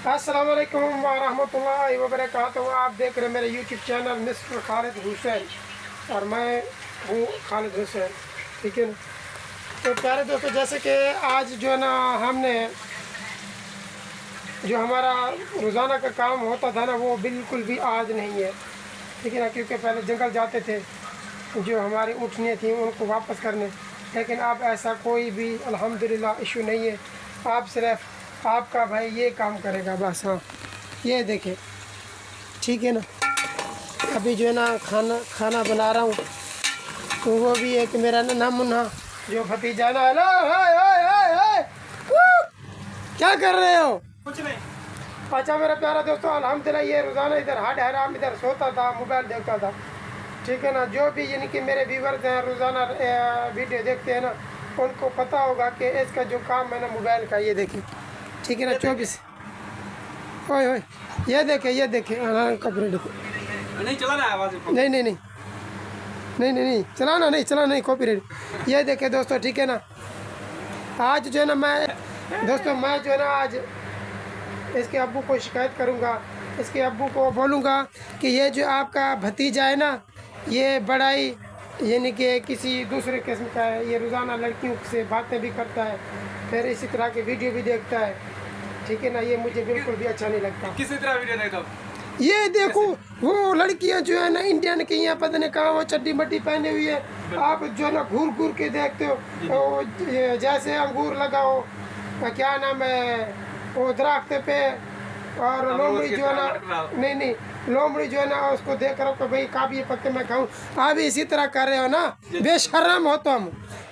अस्सलाम वालेकुम वरहमतुल्लाहि वबरकातुहू। आप देख रहे हैं मेरे YouTube channel mister Khalid Hussain और मैं हूँ खालिद हुसैन, ठीक है ना। तो प्यारे दोस्तों, जैसे कि आज जो है ना हमने जो हमारा रोज़ाना का काम होता था ना, वो बिल्कुल भी आज नहीं है, ठीक है ना। क्योंकि पहले जंगल जाते थे जो हमारी ऊँटनियाँ थी उनको वापस करने, लेकिन अब ऐसा कोई भी अल्हम्दुलिल्लाह इशू नहीं है। आप सिर्फ आपका भाई ये काम करेगा बस। हाँ, ये देखें, ठीक है ना। अभी जो है ना खाना बना रहा हूँ, तो वो भी एक मेरा ना मुन्ना जो भतीजा ना, हेलो हाय हाय हाय हाय, क्या कर रहे हो? कुछ नहीं। अच्छा मेरा प्यारा दोस्तों, अल्हम्दुलिल्लाह ये रोज़ाना इधर हाड हराम इधर सोता था, मोबाइल देखता था, ठीक है ना। जो भी यानी कि मेरे व्यूवर्स हैं रोज़ाना वीडियो देखते हैं ना, उनको पता होगा कि इसका जो काम है ना मोबाइल का, ये देखें, ठीक है ना। 24 ओए ओए, ये देखें हाँ, कपड़े देखो। नहीं चलाना है आवाज़। नहीं चलाना नहीं कॉपीराइट। ये देखें दोस्तों, ठीक है ना। आज जो है ना मैं जो है ना आज इसके अब्बू को शिकायत करूंगा। इसके अब्बू को बोलूँगा कि ये जो आपका भतीजा है ना, ये बड़ा ही यानी कि किसी दूसरे किस्म का है। ये रोज़ाना लड़कियों से बातें भी करता है, फिर इसी तरह के वीडियो भी देखता है, ठीक है ना। ये मुझे बिल्कुल भी अच्छा नहीं लगता। किसी तरह वीडियो नहीं था। ये देखो वो लड़कियां जो है ना इंडियन की, यहाँ पता नहीं कहाँ वो चड्डी मड्डी पहने हुई है। आप जो है ना घूर घूर के देखते हो, तो जैसे अंगूर लगा हो, क्या नाम है वो दरख्त पे, और लोमड़ी जो है ना, नहीं लोमड़ी जो है ना उसको देख रहा हो कि भाई काब ये पत्ते मैं खाऊं। आप इसी तरह कर रहे हो ना, बेशर्म हो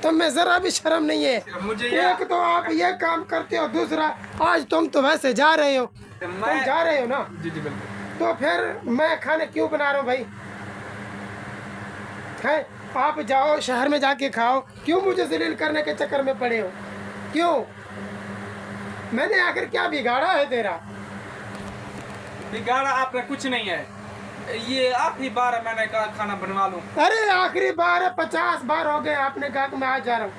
तुम में ज़रा भी शर्म नहीं है। एक तो आप ये काम करते हो, दूसरा आज तुम तो वैसे जा रहे हो, तुम जा रहे हो ना, जी बिल्कुल। तो फिर मैं खाने क्यों बना रहा हूँ भाई? है आप जाओ शहर में जाके खाओ, क्यों मुझे जलील करने के चक्कर में पड़े हो? क्यों? मैंने आखिर क्या बिगाड़ा है तेरा? बिगाड़ा आपने कुछ नहीं है। ये आखिरी बार है मैंने कहा खाना बनवा लूं। अरे आखिरी बार है, 50 बार हो गए आपने कहा कि मैं आज जा रहा हूँ,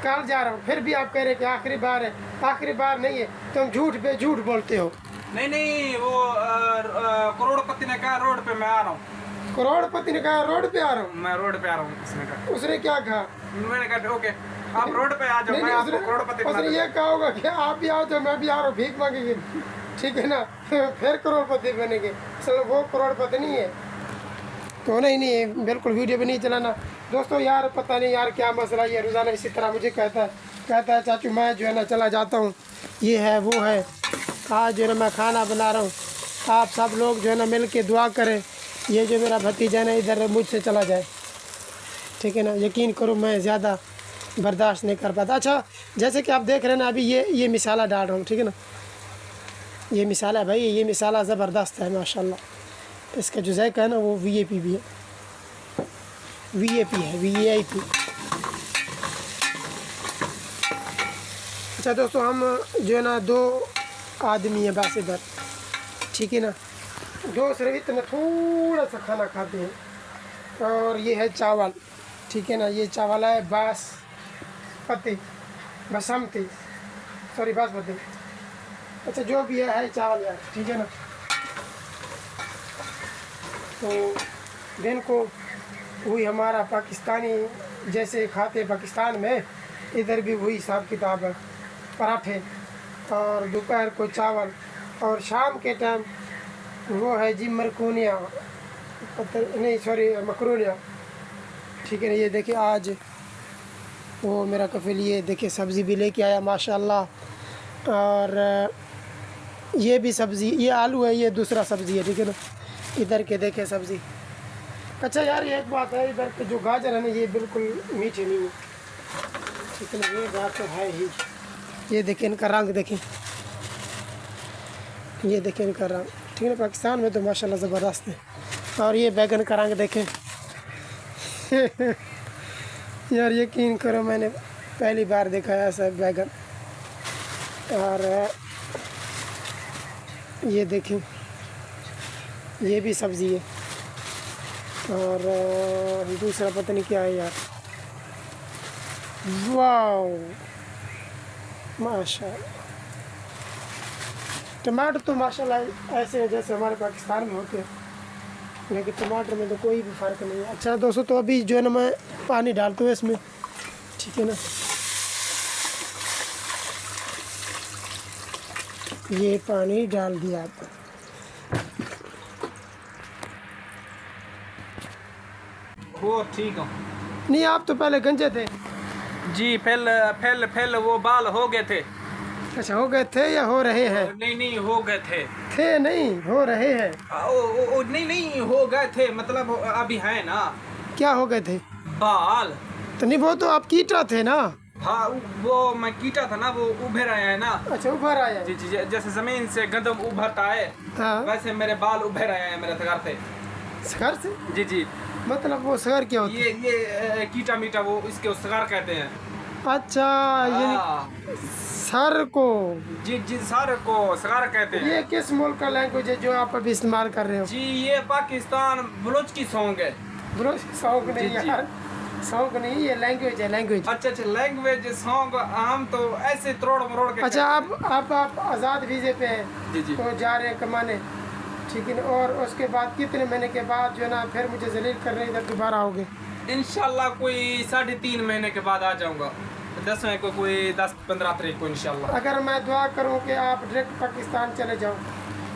कल जा रहा हूँ, फिर भी आप कह रहे कि आखिरी बार है। आखिरी बार नहीं है, तुम झूठ पे झूठ बोलते हो। नहीं वो करोड़पति ने कहा रोड पे मैं आ रहा हूँ। करोड़पति ने कहा रोड पे आ रहा हूँ? मैं रोड पे आ रहा हूँ उसने कहा। उसने क्या कहा? मैंने कहा ओके आप रोड पे आ जाओ, मैं आपको करोड़पति बना उसने दूंगा। ये कहा होगा कि आप भी आओ तो मैं भी आ रहा हूँ, भीख मांगेंगे, ठीक है ना। फिर करोड़पति बनेंगे। चलो वो करोड़पति नहीं है तो नहीं बिल्कुल वीडियो भी नहीं चलाना दोस्तों। यार पता नहीं यार क्या मसला, ये रोज़ाना इसी तरह मुझे कहता है चाचू मैं जो है ना चला जाता हूँ, ये है वो है। आज जो है ना मैं खाना बना रहा हूँ, आप सब लोग जो है ना मिल के दुआ करें ये जो मेरा भतीजा है ना इधर मुझसे चला जाए, ठीक है ना। यकीन करो मैं ज़्यादा बर्दाश्त नहीं कर पाता। अच्छा जैसे कि आप देख रहे हैं ना, अभी ये मिसाला डाल रहा हूँ, ठीक है ना। ये मिसाला है भाई, ये मिसाला ज़बरदस्त है माशाल्लाह। इसका जो जायका है ना वो वीआईपी भी है, वीआईपी है, वीआईपी। अच्छा दोस्तों, हम जो है ना 2 आदमी है बस इधर, ठीक है ना। 2 सिर्फ इतना थोड़ा सा खाना खाते हैं। और ये है चावल, ठीक है ना। ये चावल है बासमती, बासमती। अच्छा जो भी है चावल है, ठीक है ना। तो दिन को वही हमारा पाकिस्तानी जैसे खाते पाकिस्तान में, इधर भी वही हिसाब किताब है, पराठे, और दोपहर को चावल, और शाम के टाइम वो है जी मरकूनिया, मकरूनिया, ठीक है ना। ये देखिए आज वो मेरा कफिल ये देखिए सब्ज़ी भी लेके आया माशाल्लाह। और ये भी सब्ज़ी, ये आलू है, ये दूसरा सब्ज़ी है, ठीक है ना। इधर के देखे सब्ज़ी। अच्छा यार ये एक बात है, इधर के जो गाजर है ना ये बिल्कुल मीठे नहीं है, ठीक है ना। ये बात तो है ही। ये देखें इनका रंग, देखें ये देखें इनका रंग, ठीक है ना। पाकिस्तान में तो माशाल्लाह ज़बरदस्त है। और ये बैगन का रंग देखें। यार यकीन करो मैंने पहली बार देखा है ऐसा बैगन। और ये देखें ये भी सब्ज़ी है। और दूसरा पता नहीं क्या है यार, वाओ माशाल्लाह। टमाटर तो माशाल्लाह ऐसे हैं जैसे हमारे पाकिस्तान में होते हैं, लेकिन टमाटर में तो कोई भी फ़र्क नहीं है। अच्छा दोस्तों, तो अभी जो है ना मैं पानी डालता हूँ इसमें, ठीक है ना। ये पानी डाल दिया आप। वो ठीक हो नहीं, आप तो पहले गंजे थे। जी, पहले वो बाल हो गए थे। अच्छा, हो गए थे या हो रहे हैं? नहीं हो गए थे। थे नहीं, हो रहे हैं। नहीं हो गए थे, मतलब अभी है ना। क्या हो गए थे? बाल। तो नहीं, वो तो आप कीटा थे ना। हाँ, वो मैं कीटा था ना, वो उभर आया है ना। अच्छा, उभर आया। जी, जैसे जमीन से गंदम उभरता है, हाँ, वैसे मेरे बाल उभर आए हैं मेरे सगर से। सगर से? जी। मतलब वो सगर क्या होता है? ये कीटा मीटा वो इसके सगर कहते हैं। अच्छा, ये हाँ। सर को। जी सर को सगर कहते हैं। ये किस मुल्क का लैंग्वेज है जो आप अभी इस्तेमाल कर रहे हो? जी, ये पाकिस्तान बलोच की सॉन्ग है। ब्रो, सॉन्ग नहीं जी। यार, सॉन्ग नहीं, ये लैंग्वेज है, लैंग्वेज। अच्छा, लैंग्वेज सॉन्ग। हम तो ऐसे तोड़ मरोड़ के। अच्छा, आप आज़ाद वीज़े पे हैं। जी। तो जा रहे हैं कमाने, ठीक है ना। और उसके बाद कितने महीने के बाद जो है ना फिर मुझे जलील करने इधर दोबारा आओगे? इंशाल्लाह कोई 3.5 महीने के बाद आ जाऊंगा। 10वें को, कोई 10-15 तारीख को इंशाल्लाह। अगर मैं दुआ करूं कि आप डायरेक्ट पाकिस्तान चले जाओ,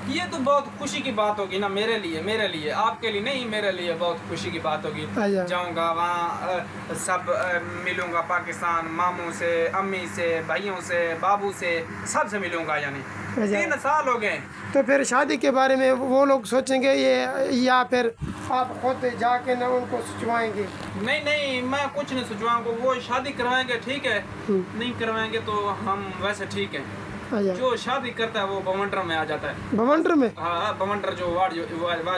ये तो बहुत खुशी की बात होगी ना मेरे लिए, आपके लिए नहीं, मेरे लिए बहुत खुशी की बात होगी। अच्छा। जाऊंगा वहाँ, सब मिलूंगा पाकिस्तान, मामू से, अम्मी से, भाइयों से, बाबू से, सबसे मिलूंगा। यानी 3 साल हो गए। तो फिर शादी के बारे में वो लोग सोचेंगे ये, या फिर आप खुद जाके ना उनको सोचवाएंगे? नहीं, मैं कुछ नहीं सोचवाऊंगा। वो शादी करवाएंगे, ठीक है। नहीं करवाएंगे तो हम वैसे ठीक है। अच्छा, जो शादी करता है वो बवंडर में आ जाता है। बवंडर में? हाँ, बवंडर जो वाड़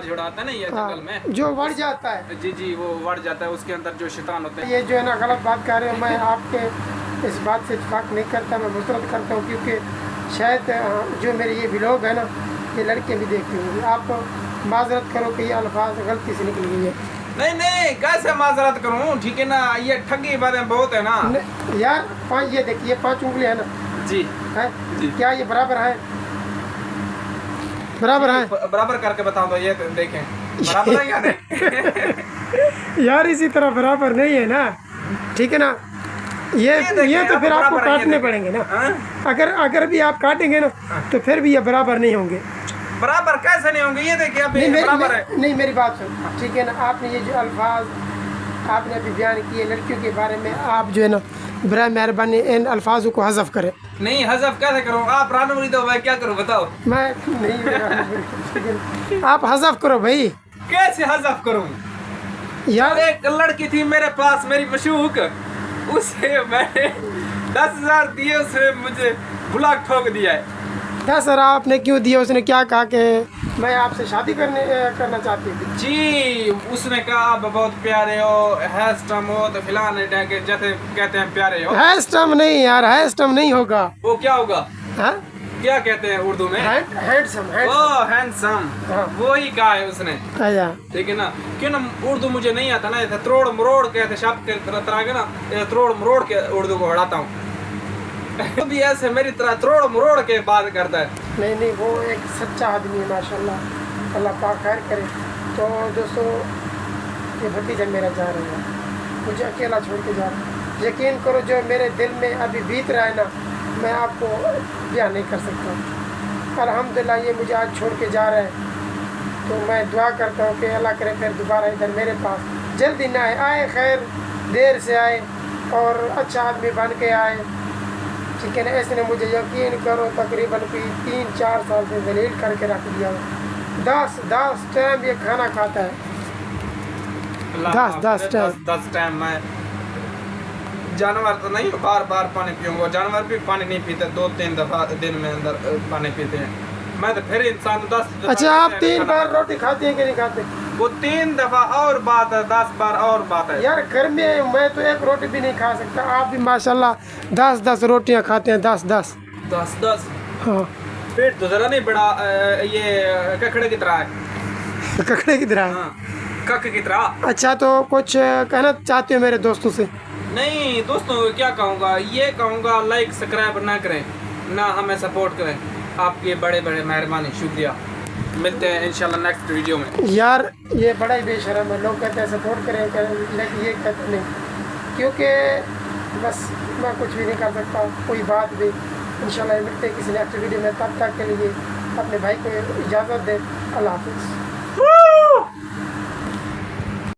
जोड़ाता है ना, ये हाँ, जंगल में जो बढ़ जाता है। जी, वो बढ़ जाता है। उसके अंदर जो शैतान होते हैं। ये जो है ना गलत बात कर रहे हो, मैं आपके इस बात से इत्तेफाक नहीं करता, मैं मुस्तरद करता हूँ, क्योंकि शायद जो मेरे ये व्लॉग है ना, ये लड़के भी देखते होंगे। आप माजरत करो कि ये अल्फाज गलती से निकल गई है। नहीं, कैसे माजरत करूँ, ठीक है ना। ये ठगी बातें बहुत है ना यार। ये देखिए 5 उंगली है ना। जी है जी। क्या ये बराबर है? बराबर है? बराबर करके बताओ तो ये देखें, बराबर है या नहीं? यार इसी तरह बराबर नहीं है ना, ठीक है ना। ये तो फिर आपको काटने पड़ेंगे ना। अगर भी आप काटेंगे ना तो फिर भी ये बराबर नहीं होंगे। बराबर कैसे नहीं होंगे? ये देखिए अभी बराबर है। नहीं, मेरी बात सुन, ठीक है ना। आपने ये जो अल्फाज आपने अभी बयान किए लड़कियों के बारे में, आप जो है ना बराए मेहरबानी इन अल्फाजों को हज़फ करें। नहीं, हज़फ कैसे करूँ? आप रानू मुरीद हो, मैं क्या करूँ बताओ? मैं नहीं, आप हज़फ करो भाई। कैसे हज़फ करूँ यार? एक लड़की थी मेरे पास, मेरी मशूक, उसे मैंने 10,000 दिए, उसने मुझे ब्लॉक ठोक दिया है। 10,000 आपने क्यों दिए? उसने क्या कहा कि मैं आपसे शादी करना चाहती थी? जी, उसने कहा आप बहुत प्यारे हो, हैंडसम हो, तो फिलहाल जैसे कहते हैं प्यारे हो। हैंडसम नहीं यार, हैंडसम नहीं होगा। वो क्या होगा? हाँ? क्या कहते हैं उर्दू में? हैंडसम। ओह, हैंडसम। हाँ। वो ही कहा है उसने। अच्छा, ठीक है ना। क्यों ना, उर्दू मुझे नहीं आता ना, ऐसे त्रोड़ मरोड़ के, ऐसे शब्द के तरह के ना, ऐसे त्रोड़ मरोड़ के उर्दू को पढ़ाता हूँ। तो भी ऐसे मेरी तरह त्रोड़ मरोड़ के बात करता है। नहीं, वो एक सच्चा आदमी है माशाल्लाह, अल्लाह पाक खैर करे। तो दोस्तों, ये भतीजा मेरा जा रहा है, मुझे अकेला छोड़ के जा रहा है। यकीन करो, जो मेरे दिल में अभी बीत रहा है ना, मैं आपको बयान नहीं कर सकता। अल्हम्दुलिल्लाह ये मुझे आज छोड़ के जा रहा है, तो मैं दुआ करता हूँ कि अल्लाह करे फिर दोबारा इधर मेरे पास जल्दी ना आए, खैर देर से आए और अच्छा आदमी बन के आए, ठीक है ना। इसने मुझे यकीन करो तकरीबन 3-4 साल से जलील करके रख दिया। 10 टाइम ये खाना खाता है। 10 टाइम। मैं जानवर तो नहीं, बार पानी पीऊंगा। जानवर भी पानी नहीं पीते, 2-3 दफा दिन में अंदर पानी पीते हैं। मैं तो फिर इंसान 10। अच्छा, आप 3 बार रोटी खाते हैं कि नहीं खाते? वो 3 दफा और बात है, 10 बार और बात है। यार घर में मैं तो एक रोटी भी नहीं खा सकता, आप भी माशाल्लाह 10 रोटियां खाते हैं। 10। हाँ। पेट तो जरा नहीं बड़ा, ये ककड़े की तरह है। ककड़े की तरह? हाँ, कक की तरह। अच्छा, तो कुछ कहना चाहते हो मेरे दोस्तों से? नहीं, दोस्तों क्या कहूँगा, ये कहूँगा लाइक सब्सक्राइब ना करें, ना हमें सपोर्ट करें। आपकी बड़े बड़े मेहरबानी, शुक्रिया। मिलते हैं इंशाल्लाह नेक्स्ट वीडियो में। यार ये बड़ा ही बेशरम है, लोग कहते हैं सपोर्ट करें, लेकिन ये कहते नहीं, क्योंकि बस मैं कुछ भी नहीं कर सकता कोई बात भी। इंशाल्लाह मिलते हैं किसी नेक्स्ट वीडियो में, तब तक के लिए अपने भाई को इजाज़त दें। अल्लाह हाफ़िज़।